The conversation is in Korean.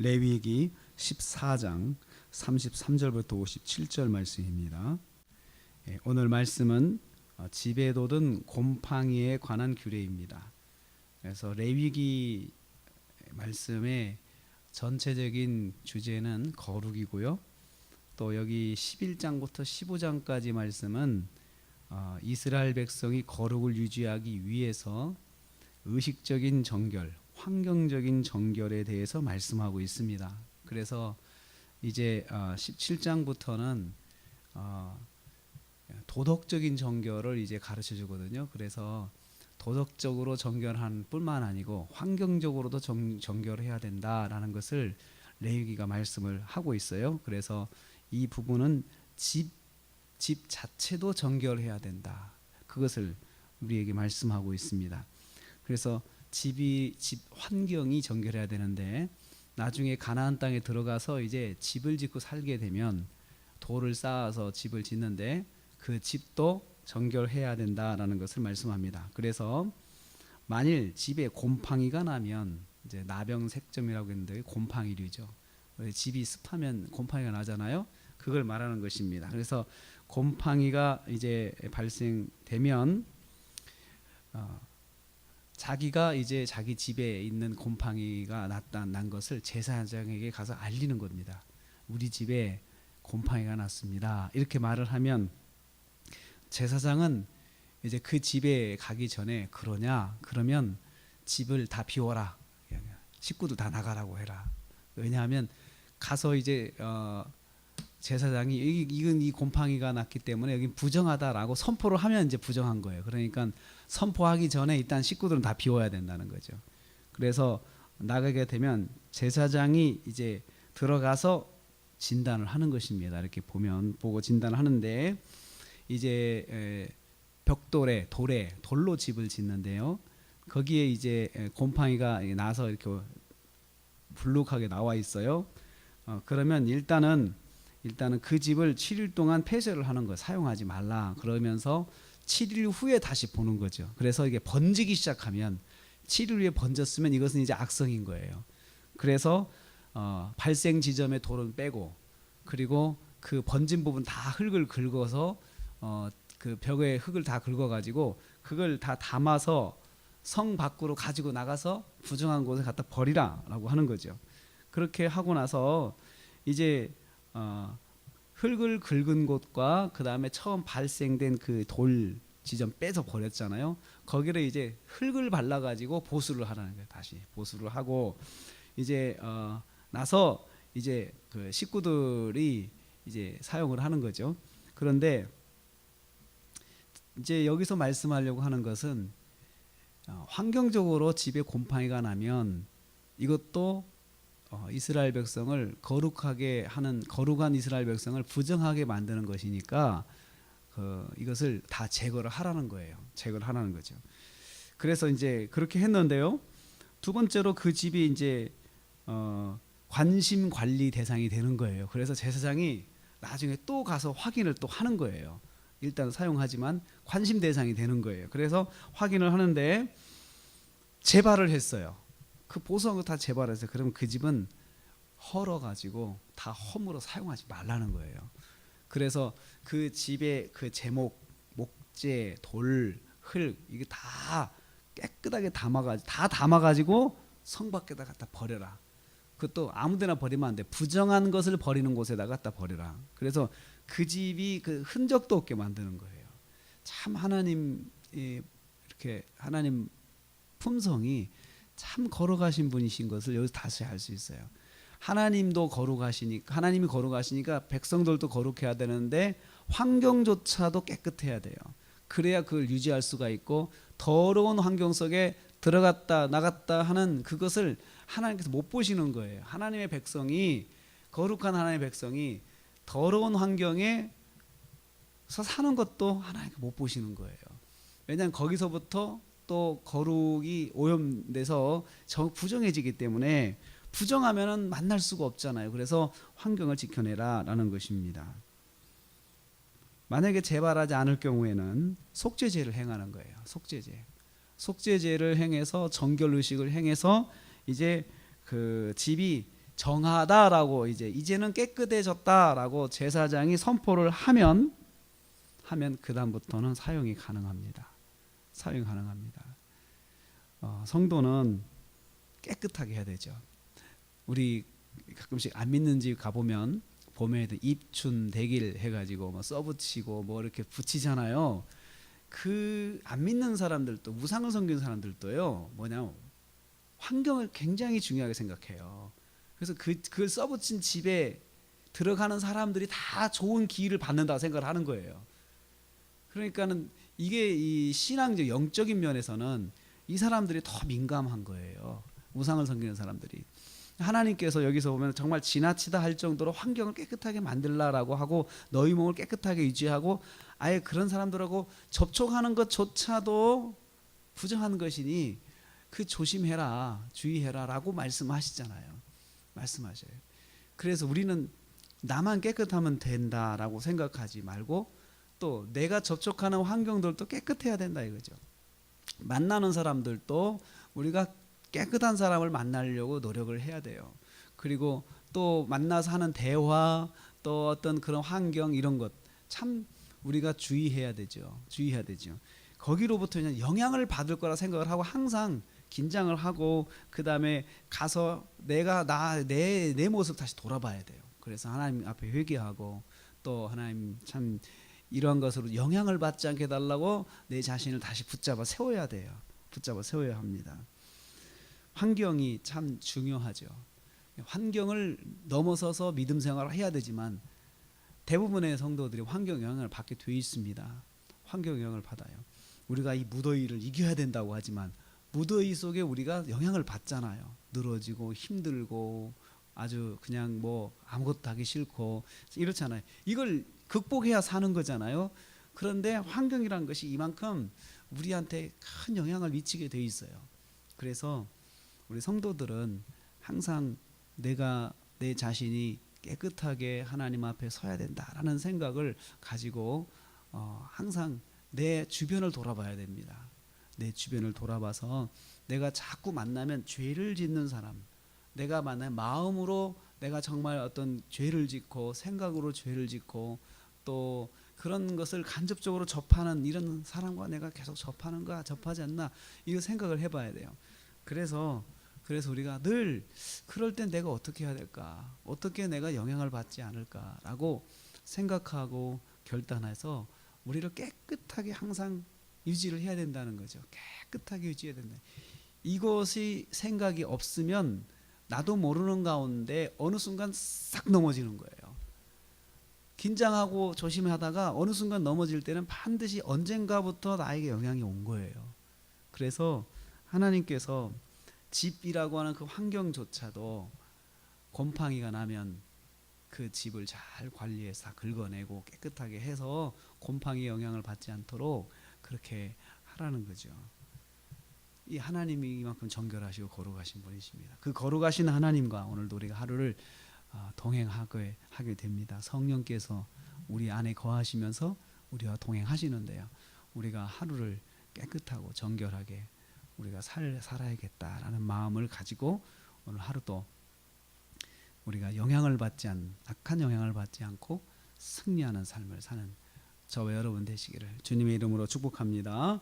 레위기 14장 33절부터 57절 말씀입니다. 오늘 말씀은 집에 돋은 곰팡이에 관한 규례입니다. 그래서 레위기 말씀의 전체적인 주제는 거룩이고요. 또 여기 11장부터 15장까지 말씀은 이스라엘 백성이 거룩을 유지하기 위해서 의식적인 정결, 환경적인 정결에 대해서 말씀하고 있습니다. 그래서 이제 17장부터는 도덕적인 정결을 이제 가르쳐 주거든요. 그래서 도덕적으로 정결한 뿐만 아니고 환경적으로도 정결을 해야 된다라는 것을 레위기가 말씀을 하고 있어요. 그래서 이 부분은 집 자체도 정결해야 된다. 그것을 우리에게 말씀하고 있습니다. 그래서 집 환경이 정결해야 되는데 나중에 가나안 땅에 들어가서 이제 집을 짓고 살게 되면 돌을 쌓아서 집을 짓는데 그 집도 정결해야 된다라는 것을 말씀합니다. 그래서 만일 집에 곰팡이가 나면 이제 나병색점이라고 했는데 곰팡이류죠. 집이 습하면 곰팡이가 나잖아요. 그걸 말하는 것입니다. 그래서 곰팡이가 이제 발생되면 자기가 이제 자기 집에 있는 곰팡이가 난 것을 제사장에게 가서 알리는 겁니다. 우리 집에 곰팡이가 났습니다. 이렇게 말을 하면 제사장은 이제 그 집에 가기 전에 그러면 집을 다 비워라. 식구들 다 나가라고 해라. 왜냐하면 가서 이제 제사장이 이건 이 곰팡이가 났기 때문에 여기 부정하다라고 선포를 하면 이제 부정한 거예요. 그러니까 선포하기 전에 일단 식구들은 다 비워야 된다는 거죠. 그래서 나가게 되면 제사장이 이제 들어가서 진단을 하는 것입니다. 이렇게 보고 진단을 하는데 이제 돌로 집을 짓는데요. 거기에 이제 곰팡이가 나서 이렇게 불룩하게 나와 있어요. 그러면 일단은 그 집을 7일 동안 폐쇄를 하는 거예요. 사용하지 말라. 그러면서 7일 후에 다시 보는 거죠. 그래서 이게 번지기 시작하면 7일 후에 번졌으면 이것은 이제 악성인 거예요. 그래서 발생 지점의 돌은 빼고 그리고 그 번진 부분 다 흙을 긁어서 그 벽에 흙을 다 긁어가지고 그걸 다 담아서 성 밖으로 가지고 나가서 부정한 곳에 갖다 버리라라고 하는 거죠. 그렇게 하고 나서 이제 흙을 긁은 곳과 그 다음에 처음 발생된 그 돌 지점 빼서 버렸잖아요. 거기를 이제 흙을 발라가지고 보수를 하라는 거예요. 다시 보수를 하고 이제 나서 이제 그 식구들이 이제 사용을 하는 거죠. 그런데 이제 여기서 말씀하려고 하는 것은 환경적으로 집에 곰팡이가 나면 이것도 이스라엘 백성을 거룩한 이스라엘 백성을 부정하게 만드는 것이니까 이것을 다 제거를 하라는 거예요. 제거를 하라는 거죠. 그래서 이제 그렇게 했는데요. 두 번째로 그 집이 이제 관심 관리 대상이 되는 거예요. 그래서 제사장이 나중에 또 가서 확인을 또 하는 거예요. 일단 사용하지만 관심 대상이 되는 거예요. 그래서 확인을 하는데 재발을 했어요. 그 보수한 거 다 재발해서 그러면 그 집은 헐어가지고 다 험으로 사용하지 말라는 거예요. 그래서 그 집의 그 제목, 목재, 돌, 흙 이게 다 깨끗하게 담아가지고 성 밖에다 갖다 버려라. 그것도 아무데나 버리면 안 돼. 부정한 것을 버리는 곳에다 갖다 버려라. 그래서 그 집이 그 흔적도 없게 만드는 거예요. 참 하나님 품성이 참 거룩하신 분이신 것을 여기서 다시 알 수 있어요. 하나님이 거룩하시니까 백성들도 거룩해야 되는데 환경조차도 깨끗해야 돼요. 그래야 그걸 유지할 수가 있고 더러운 환경 속에 들어갔다 나갔다 하는 그것을 하나님께서 못 보시는 거예요. 거룩한 하나님의 백성이 더러운 환경에서 사는 것도 하나님께서 못 보시는 거예요. 왜냐하면 거기서부터 또 거룩이 오염돼서 부정해지기 때문에 부정하면은 만날 수가 없잖아요. 그래서 환경을 지켜내라라는 것입니다. 만약에 재발하지 않을 경우에는 속죄제를 행하는 거예요. 속죄제를 행해서 정결 의식을 행해서 이제 그 집이 정하다라고 이제는 깨끗해졌다라고 제사장이 선포를 하면 그 다음부터는 사용이 가능합니다. 사용이 가능합니다. 성도는 깨끗하게 해야 되죠. 우리 가끔씩 안 믿는 집 가보면 봄에도 입춘 대길 해가지고 뭐 써붙이고 뭐 이렇게 붙이잖아요. 그 안 믿는 사람들도, 우상을 섬기는 사람들도요, 뭐냐, 환경을 굉장히 중요하게 생각해요. 그래서 그 써붙인 집에 들어가는 사람들이 다 좋은 기회를 받는다 생각을 하는 거예요. 그러니까는 이게 이 신앙적 영적인 면에서는 이 사람들이 더 민감한 거예요. 우상을 섬기는 사람들이. 하나님께서 여기서 보면 정말 지나치다 할 정도로 환경을 깨끗하게 만들라라고 하고 너희 몸을 깨끗하게 유지하고 아예 그런 사람들하고 접촉하는 것조차도 부정한 것이니 그 조심해라, 주의해라라고 말씀하시잖아요. 말씀하셔요. 그래서 우리는 나만 깨끗하면 된다라고 생각하지 말고 또 내가 접촉하는 환경들도 깨끗해야 된다 이거죠. 만나는 사람들도 우리가 깨끗한 사람을 만나려고 노력을 해야 돼요. 그리고 또 만나서 하는 대화, 또 어떤 그런 환경 이런 것 참 우리가 주의해야 되죠. 주의해야 되죠. 거기로부터 그냥 영향을 받을 거라 생각을 하고 항상 긴장을 하고 그 다음에 가서 내가 내 모습 다시 돌아봐야 돼요. 그래서 하나님 앞에 회개하고 또 하나님 참 이러한 것으로 영향을 받지 않게 해달라고 내 자신을 다시 붙잡아 세워야 돼요. 붙잡아 세워야 합니다. 환경이 참 중요하죠. 환경을 넘어서서 믿음 생활을 해야 되지만 대부분의 성도들이 환경 영향을 받게 돼 있습니다. 환경 영향을 받아요. 우리가 이 무더위를 이겨야 된다고 하지만 무더위 속에 우리가 영향을 받잖아요. 늘어지고 힘들고 아주 그냥 뭐 아무것도 하기 싫고 이렇잖아요. 이걸 극복해야 사는 거잖아요. 그런데 환경이란 것이 이만큼 우리한테 큰 영향을 미치게 돼 있어요. 그래서 우리 성도들은 항상 내가 내 자신이 깨끗하게 하나님 앞에 서야 된다라는 생각을 가지고 항상 내 주변을 돌아봐야 됩니다. 내 주변을 돌아봐서 내가 자꾸 만나면 죄를 짓는 사람, 내가 만나면 마음으로 내가 정말 어떤 죄를 짓고 생각으로 죄를 짓고 또 그런 것을 간접적으로 접하는 이런 사람과 내가 계속 접하는가 접하지 않나 이거 생각을 해봐야 돼요. 그래서 우리가 늘 그럴 땐 내가 어떻게 해야 될까, 어떻게 내가 영향을 받지 않을까라고 생각하고 결단해서 우리를 깨끗하게 항상 유지를 해야 된다는 거죠. 깨끗하게 유지해야 된다. 이것이 생각이 없으면 나도 모르는 가운데 어느 순간 싹 넘어지는 거예요. 긴장하고 조심하다가 어느 순간 넘어질 때는 반드시 언젠가부터 나에게 영향이 온 거예요. 그래서 하나님께서 집이라고 하는 그 환경조차도 곰팡이가 나면 그 집을 잘 관리해서 다 긁어내고 깨끗하게 해서 곰팡이 영향을 받지 않도록 그렇게 하라는 거죠. 이 하나님이 이만큼 정결하시고 거룩하신 분이십니다. 그 거룩하신 하나님과 오늘도 우리가 하루를 동행하게 하게 됩니다. 성령께서 우리 안에 거하시면서 우리와 동행하시는데요. 우리가 하루를 깨끗하고 정결하게 우리가 살아야겠다라는 마음을 가지고 오늘 하루도 우리가 악한 영향을 받지 않고 승리하는 삶을 사는 저와 여러분 되시기를 주님의 이름으로 축복합니다.